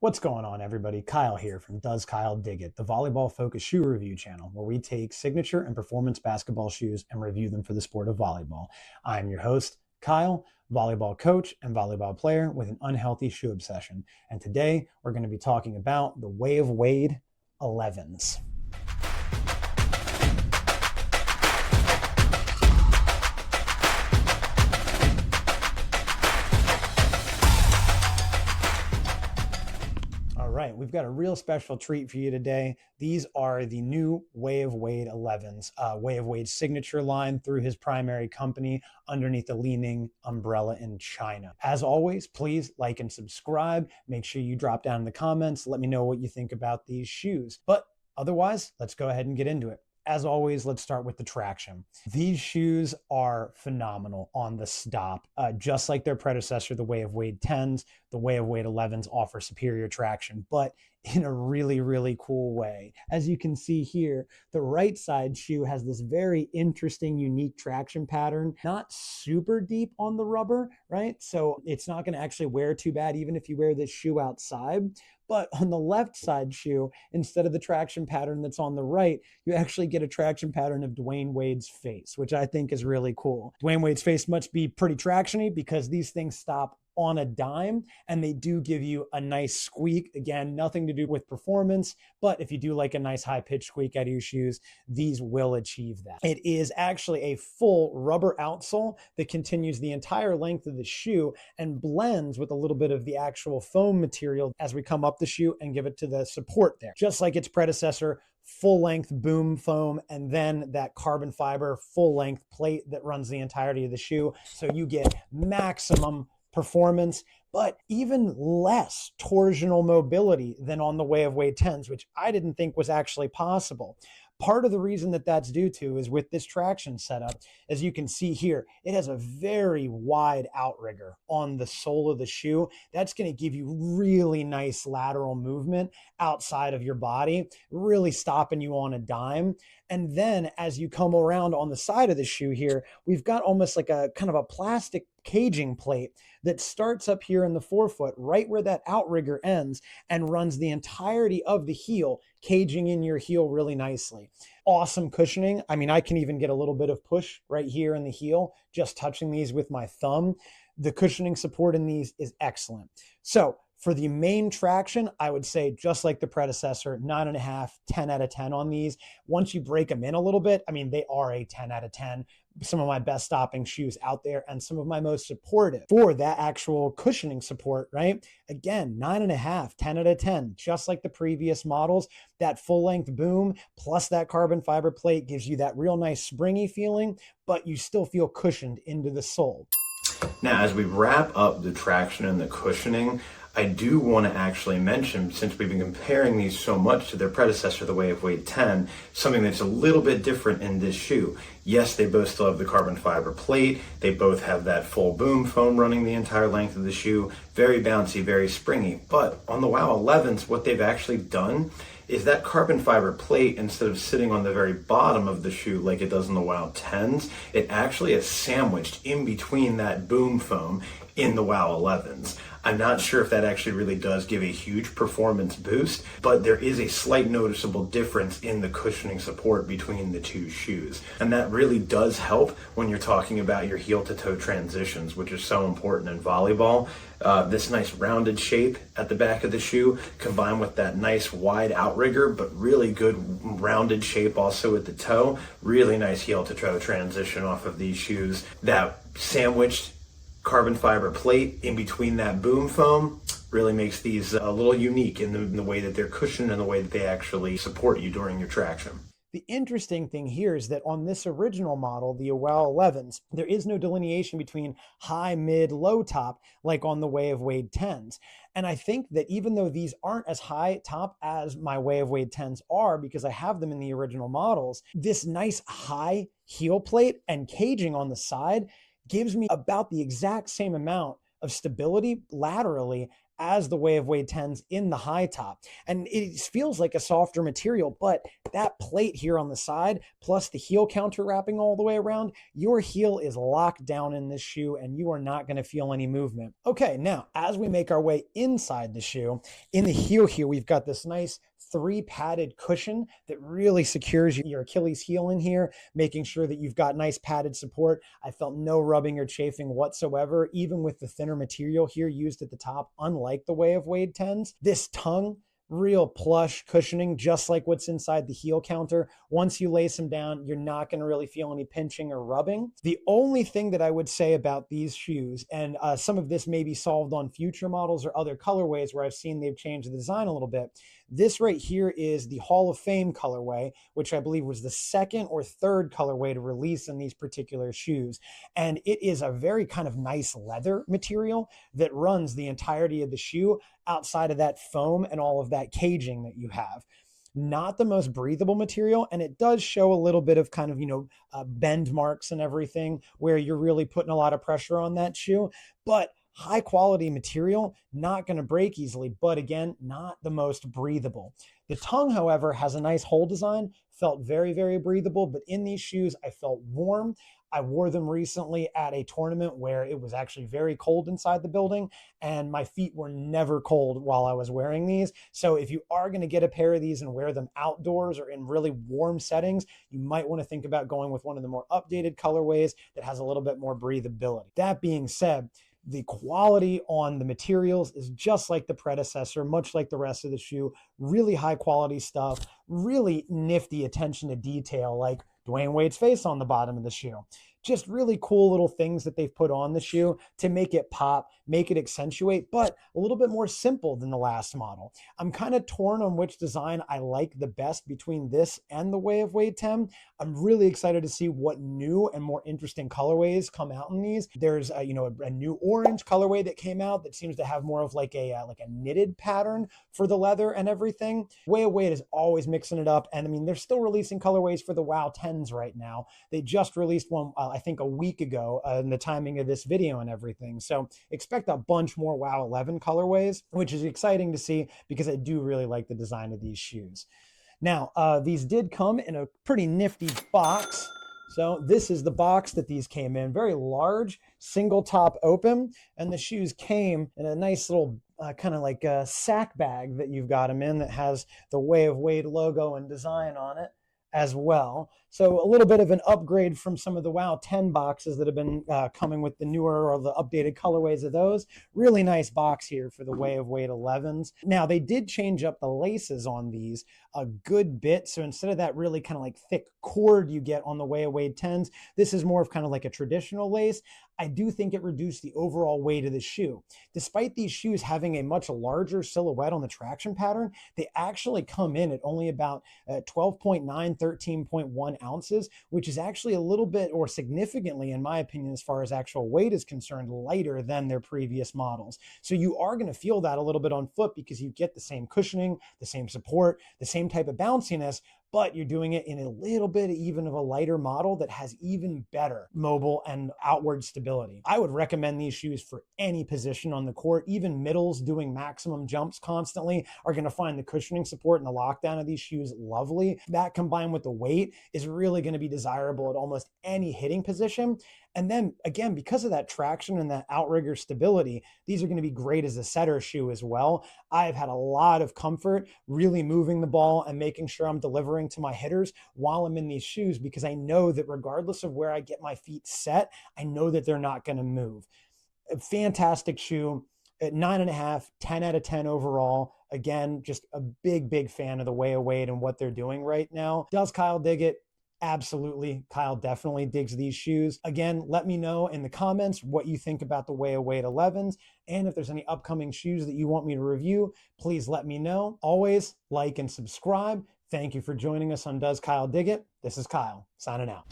What's going on, everybody? Kyle here from Does Kyle Dig It, the volleyball focused shoe review channel where we take signature and performance basketball shoes and review them for the sport of volleyball. I'm your host, Kyle, volleyball coach and volleyball player with an unhealthy shoe obsession. And today we're going to be talking about the Way of Wade 11s. All right, we've got a real special treat for you today. These are the new Way of Wade 11s, Way of Wade's signature line through his primary company underneath the Li-Ning umbrella in China. As always, please like and subscribe. Make sure you drop down in the comments. Let me know what you think about these shoes. But otherwise, let's go ahead and get into it. As always, let's start with the traction. These shoes are phenomenal on the stop. Just like their predecessor, the Way of Wade 10s, the Way of Wade 11s offer superior traction, but in a really, really cool way. As you can see here, the right side shoe has this very interesting, unique traction pattern, not super deep on the rubber, right? So it's not going to actually wear too bad, even if you wear this shoe outside. But on the left side shoe, instead of the traction pattern that's on the right, you actually get a traction pattern of Dwayne Wade's face, which I think is really cool. Dwayne Wade's face must be pretty tractiony because these things stop on a dime and they do give you a nice squeak. Again, nothing to do with performance, but if you do like a nice high pitch squeak out of your shoes, these will achieve that. It is actually a full rubber outsole that continues the entire length of the shoe and blends with a little bit of the actual foam material as we come up the shoe and give it to the support there. Just like its predecessor, full length boom foam, and then that carbon fiber full length plate that runs the entirety of the shoe. So you get maximum performance, but even less torsional mobility than on the Way of Wade 10s, which I didn't think was actually possible. Part of the reason that that's due to is with this traction setup, as you can see here, it has a very wide outrigger on the sole of the shoe. That's going to give you really nice lateral movement outside of your body, really stopping you on a dime. And then as you come around on the side of the shoe here, we've got almost like a kind of a plastic caging plate that starts up here in the forefoot, right where that outrigger ends, and runs the entirety of the heel, caging in your heel really nicely. Awesome cushioning. I mean, I can even get a little bit of push right here in the heel, just touching these with my thumb. The cushioning support in these is excellent. So for the main traction, I would say just like the predecessor, 9.5, 10 out of 10 on these. Once you break them in a little bit, I mean, they are a 10 out of 10. Some of my best stopping shoes out there and some of my most supportive for that actual cushioning support, right? Again, 9.5, 10 out of 10, just like the previous models. That full length boom plus that carbon fiber plate gives you that real nice springy feeling, but you still feel cushioned into the sole. Now, as we wrap up the traction and the cushioning, I do want to actually mention, since we've been comparing these so much to their predecessor, the Way of Wade 10, something that's a little bit different in this shoe. Yes, they both still have the carbon fiber plate. They both have that full boom foam running the entire length of the shoe. Very bouncy, very springy. But on the WOW 11s, what they've actually done is that carbon fiber plate, instead of sitting on the very bottom of the shoe like it does in the WOW 10s, it actually is sandwiched in between that boom foam in the WOW 11s. I'm not sure if that actually really does give a huge performance boost, but there is a slight noticeable difference in the cushioning support between the two shoes. And that really does help when you're talking about your heel to toe transitions, which is so important in volleyball. This nice rounded shape at the back of the shoe combined with that nice wide outrigger, but really good rounded shape also at the toe. Really nice heel to toe transition off of these shoes. That sandwiched carbon fiber plate in between that boom foam really makes these a little unique in the way that they're cushioned and the way that they actually support you during your traction. The interesting thing here is that on this original model, the WOW 11s, there is no delineation between high, mid, low top like on the Way of Wade 10s. And I think that even though these aren't as high top as my Way of Wade 10s are, because I have them in the original models, this nice high heel plate and caging on the side gives me about the exact same amount of stability laterally as the Way of Wade 10s in the high top. And it feels like a softer material, but that plate here on the side, plus the heel counter wrapping all the way around, your heel is locked down in this shoe and you are not going to feel any movement. Okay, now as we make our way inside the shoe, in the heel here, we've got this nice 3 padded cushion that really secures your Achilles heel in here, making sure that you've got nice padded support. I felt no rubbing or chafing whatsoever, even with the thinner material here used at the top, unlike the Way of Wade 10s. This tongue, real plush cushioning, just like what's inside the heel counter. Once you lace them down, you're not going to really feel any pinching or rubbing. The only thing that I would say about these shoes, and some of this may be solved on future models or other colorways where I've seen they've changed the design a little bit. This right here is the Hall of Fame colorway, which I believe was the 2nd or 3rd colorway to release in these particular shoes. And it is a very kind of nice leather material that runs the entirety of the shoe outside of that foam and all of that caging that you have. Not the most breathable material, and it does show a little bit of kind of, bend marks and everything where you're really putting a lot of pressure on that shoe, but high quality material, not going to break easily, but again, not the most breathable. The tongue, however, has a nice hole design, felt very, very breathable, but in these shoes, I felt warm. I wore them recently at a tournament where it was actually very cold inside the building, and my feet were never cold while I was wearing these. So if you are going to get a pair of these and wear them outdoors or in really warm settings, you might want to think about going with one of the more updated colorways that has a little bit more breathability. That being said, the quality on the materials is just like the predecessor, much like the rest of the shoe. Really high quality stuff, really nifty attention to detail, like Dwayne Wade's face on the bottom of the shoe. Just really cool little things that they've put on the shoe to make it pop, make it accentuate, but a little bit more simple than the last model. I'm kind of torn on which design I like the best between this and the Way of Wade 10. I'm really excited to see what new and more interesting colorways come out in these. There's a new orange colorway that came out that seems to have more of like a knitted pattern for the leather and everything. Way of Wade is always mixing it up, and I mean they're still releasing colorways for the WoW 10s right now. They just released one I think a week ago in the timing of this video and everything. So expect a bunch more WoW 11 colorways, which is exciting to see because I do really like the design of these shoes. Now, these did come in a pretty nifty box. So this is the box that these came in, very large, single top open, and the shoes came in a nice little kind of like a sack bag that you've got them in that has the Way of Wade logo and design on it as well. So a little bit of an upgrade from some of the WoW 10 boxes that have been coming with the newer or the updated colorways of those. Really nice box here for the Way of Wade 11s. Now they did change up the laces on these a good bit. So instead of that really kind of like thick cord you get on the Way of Wade 10s, this is more of kind of like a traditional lace. I do think it reduced the overall weight of the shoe. Despite these shoes having a much larger silhouette on the traction pattern, they actually come in at only about 12.9, 13.1 ounces, which is actually a little bit or significantly, in my opinion, as far as actual weight is concerned, lighter than their previous models. So you are going to feel that a little bit on foot because you get the same cushioning, the same support, the same type of bounciness, but you're doing it in a little bit even of a lighter model that has even better mobile and outward stability. I would recommend these shoes for any position on the court. Even middles doing maximum jumps constantly are going to find the cushioning support and the lockdown of these shoes lovely. That combined with the weight is really going to be desirable at almost any hitting position. And then again, because of that traction and that outrigger stability, these are going to be great as a setter shoe as well. I've had a lot of comfort really moving the ball and making sure I'm delivering to my hitters while I'm in these shoes, because I know that regardless of where I get my feet set, I know that they're not going to move. A fantastic shoe at 9.5, 10 out of 10 overall. Again, just a big, big fan of the Way of Wade and what they're doing right now. Does Kyle dig it? Absolutely. Kyle definitely digs these shoes. Again, let me know in the comments what you think about the Way of Wade 11s. And if there's any upcoming shoes that you want me to review, please let me know. Always like and subscribe. Thank you for joining us on Does Kyle Dig It? This is Kyle, signing out.